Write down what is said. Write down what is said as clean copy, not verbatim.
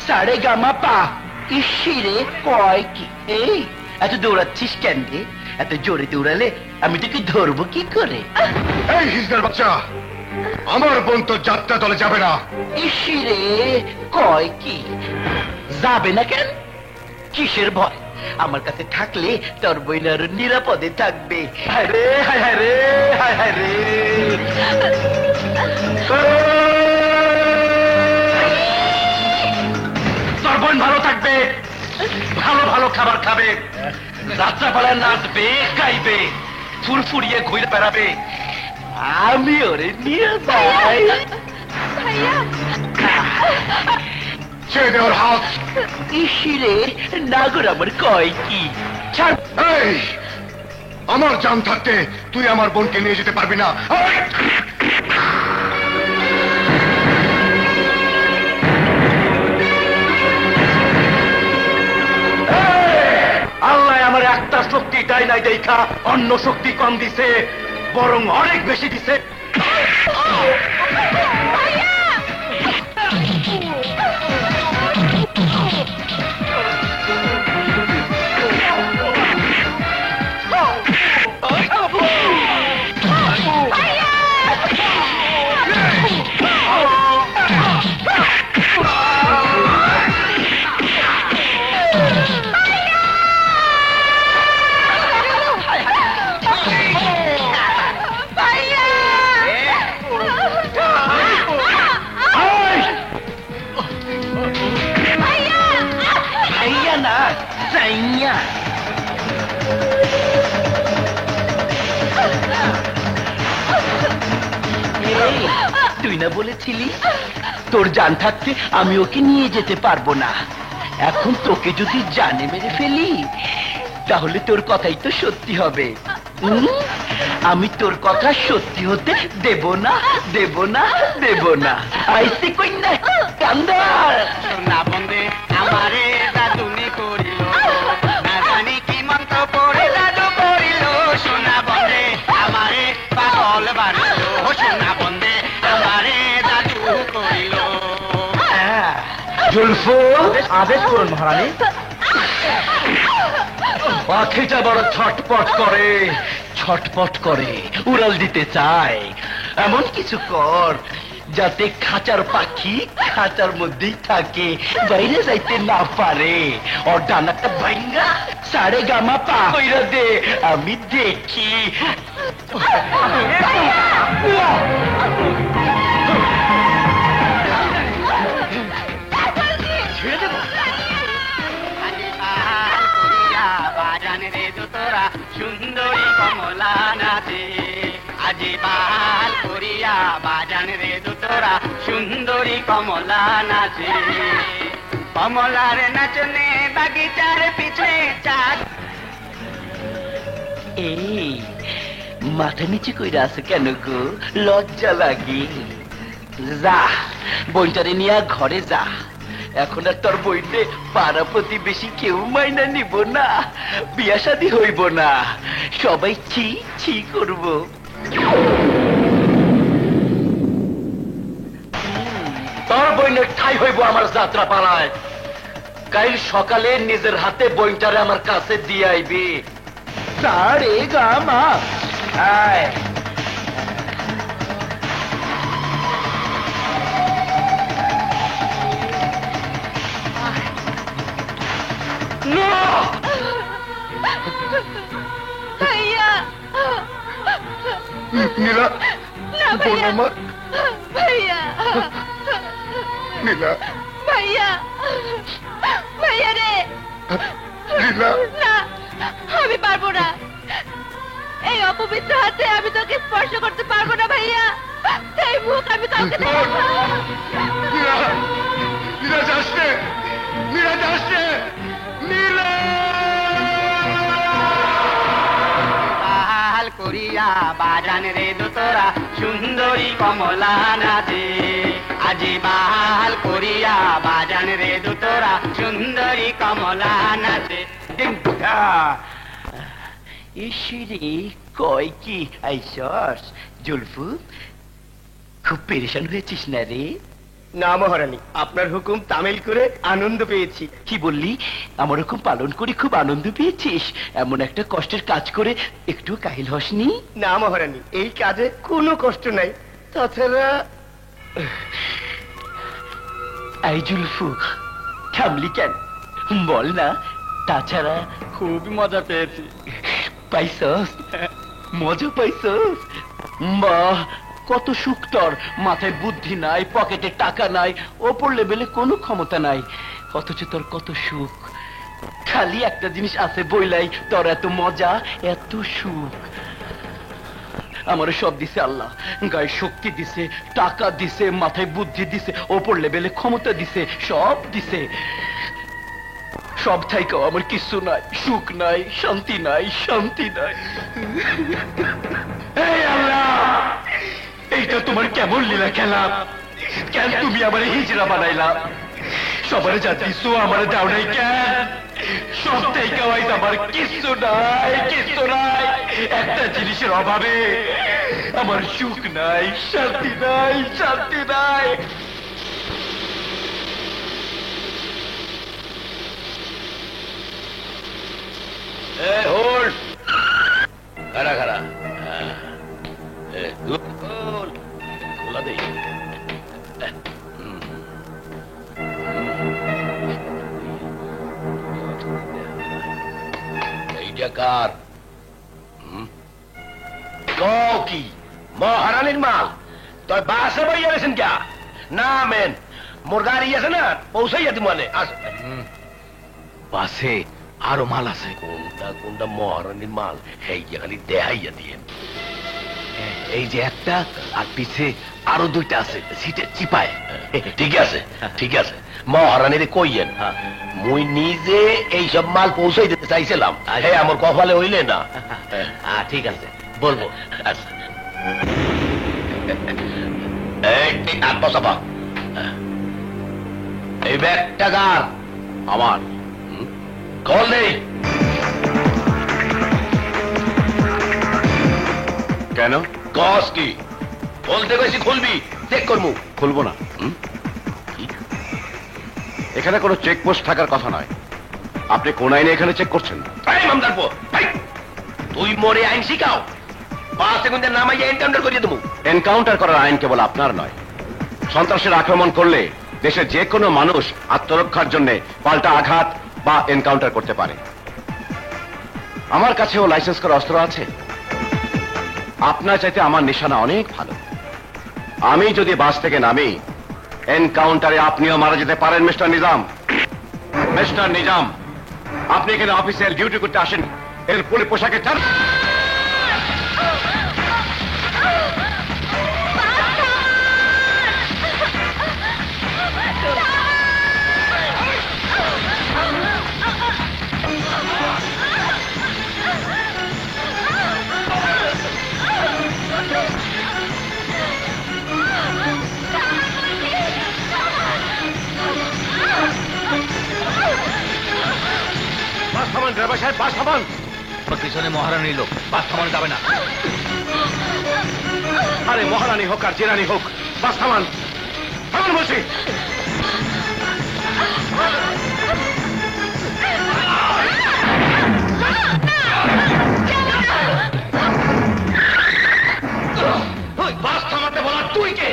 সারে গামা পা ইসিরে কয় কি? এই এত দৌড়াচ্ছিস কেন রে? এত জোরে দৌড়ালে আমি তোকে ধরবো কি করে? এই হিজড়ার বাচ্চা, আমার বোন তো যাত্রা দলে যাবে না। ইসিরে কয় কি? যাবে না কেন? কিসের ভয়? আমার কাছে থাকলে তোর বোন আরো নিরাপদে থাকবে। হায় রে হায় হায় রে হায় হায় রে। তোর বোন ভালো থাকবে, ভালো ভালো খাবার খাবে, যাত্রাপালায় নাচবে গাইবে, ফুরফুরিয়ে ঘুরে বেড়াবে, আমি ওরে নিয়ে যাই। ছেড়ে দে ওর হাত। ইসিরে নাগর আমার কয় কি? এই আমার জান থাকতে তুই আমার বোনকে নিয়ে যেতে পারবি না। আল্লাহ আমার একটা শক্তি তাই নাই দেখা অন্য শক্তি কম দিছে, বরং অনেক বেশি দিছে। তুই না বলেছিলি তোর জান থাকতে আমি ওকে নিয়ে যেতে পারবো না? এখন তোকে যদি জানে মেরে ফেলি তাহলে তোর কথাই তো সত্যি হবে। আমি তোর কথা সত্যি হতে দেব না, দেব না, দেব না। আইসি কইনা কান্দার না বন্দে আমারে জাদুনি করিল, না জানি কি মন্ত্র পড়ে জাদু করিল। সোনা বন্দে আমারে পাগল বানাইল, সোনা বন্দে আমারে জাদু করিল। জুলফু, আদেশ করুন মহারানী। পাখিটা বড় ছটপট করে, ছটপট করে, উড়াল দিতে চায়। এমন কিছু কর যাতে খাঁচার পাখি খাঁচার মধ্যেই থাকে, বাইরে যাইতে না পারে। ওর ডানাটা ভাঙ্গা সারে গামা পা কইরা দে, আমি দেখি। ছেড়ে দেব। বাজান রে তোরা সুন্দরী কমলা নাচে, আজি বাল করিয়া বাজান রে তোরা সুন্দরী কমলা নাচে। কমলার নাচনে বাগিচার পিছে চাঁদ। এই মাথা নিচে কইরা আছে কেন গো? লজ্জা লাগে? যা বইটারে নিয়ে ঘরে যা। এখন আর তোর বইতে পাড়া প্রতিবেশী কেউ মাইনা নিব না, বিয়া শাদী হইব না, সবাই ছি ছি করব। তোর বইনের ঠাই হইব আমার যাত্রা পালায়। কাল সকালে নিজের হাতে বইটারে আমার কাছে দিয়ে আইবি। সারে গামা আয়। ভাইয়া নীলা, না বোন ভাইয়া, আমার ভাইয়া নীলা, ভাইয়া, ভাইয়া রে, নীলা। না আমি পারবো না। এই অপবিত্র হাতে আমি তোকে স্পর্শ করতে পারবো না ভাইয়া। এই মুখ আমি কাউকে দেখাবো না। মীরা, মীরা যাস নে, মীরা যাস নে, মীরা! বাহাল করিয়া বাজান রে দোতরা সুন্দরী কমলা নাচে, আজি বাহাল করিয়া বাজান রে দোতরা সুন্দরী কমলা নাচে। ইসিরে কয় কি আইসস জুলফু, খুব পেরেশান হয়েছিস না রে? না মহারানী, আপনার হুকুম তামিল করে আনন্দ পেয়েছি। কি বললি? আমার হুকুম পালন করে খুব আনন্দ পেয়েছিস? এমন একটা কষ্টের কাজ করে একটু কাহিল হসনি? না মহারানী, এই কাজে কোনো কষ্ট নাই। তাছাড়া এই জুলফু, থামলি কেন? বল না। তাছাড়া খুব মজা পেয়েছি। পাইছস? মজা পাইছস? বাহ, কত সুখ তোর! মাথায় বুদ্ধি নাই, পকেটে টাকা নাই, ওপর লেভেলে কোনো ক্ষমতা নাই, অথচ তোর কত সুখ। খালি একটা জিনিস আছে বইলাই তোর এত মজা, এত সুখ। আমারও সব দিছে আল্লাহ, গায়ে শক্তি দিছে, টাকা দিছে, মাথায় বুদ্ধি দিছে, ওপর লেভেলে ক্ষমতা দিছে, সব দিছে। সব থাইকাও আমার কিছু নাই, সুখ নাই, শান্তি নাই, শান্তি নাই। এই আল্লাহ, এইটা তোমার কেমন লীলা খেলা? কেন তুমি আমার হিজড়া বানাইলা? সবার যা দিছো আমার দাও নাই কেন? সব থাইকাও আইজ আমার কিছু নাই, কিছু নাই। একটা জিনিসের অভাবে আমার সুখ নাই, শান্তি নাই, শান্তি নাই। খারা খারা খোলা দেই। এইটা কার? কি মহারানীর মাল? তুই বাসে বইয়া গেছেন ক্যা? না মেন, মোর গাড়ি আছে না, পৌঁছাইয়া দি মানে। বাসে আরো মাল আছে। কোনটা কোনটা মহারানীর মাল এই যে খালি দেখাইয়া দিয়ে। এই যে একটা, আর পিছে আরো দুইটা আছে সিটে চিপায়। ঠিক আছে, ঠিক আছে, মহারানীর কইয়েন মুই নিজে এই সব মাল পৌঁছাই দিতে চাইছিলাম, আমার কপালে হইলে না। ঠিক আছে, বলবো। আচ্ছা, এই আব্বা সাবা, এই ব্যাগটা কার? আমার। কল নেই কেন? কস কি? বলতে গেছি খুলবি, চেক করবো। খুলবো না। এখানে কোনো চেকপোস্ট থাকার কথা নয়। আপনি কোন আইনে এখানে চেক করছেন? তুই মোরে আইন শিখাও? 5 সেকেন্ডের নামাইয়া এনকাউন্টার করিয়ে দেবো। এনকাউন্টার করার আইন কেবল আপনার নয়। সন্ত্রাসের আক্রমণ করলে দেশের যে কোনো মানুষ আত্মরক্ষার জন্য পাল্টা আঘাত বা এনকাউন্টার করতে পারে। আমার কাছেও লাইসেন্স করা অস্ত্র আছে। আপনার চাইতে আমার নিশানা অনেক ভালো। আমি যদি বাস থেকে নামি, এনকাউন্টারে আপনিও মারা যেতে পারেন মিস্টার নিজাম। মিস্টার নিজাম, আপনি এখানে অফিসিয়াল ডিউটি করতে আসেন, এর পুরো পোশাকে চান। বাস থামান ড্রাইভার সাহেব, বাস থামান। পিছনে মহারানী লোক, বাস থামান যাবে না। আরে মহারানী হোক আর জেরানি হোক, বাস থামান, থামান বলছি। বাস থামাতে বলা তুই কে?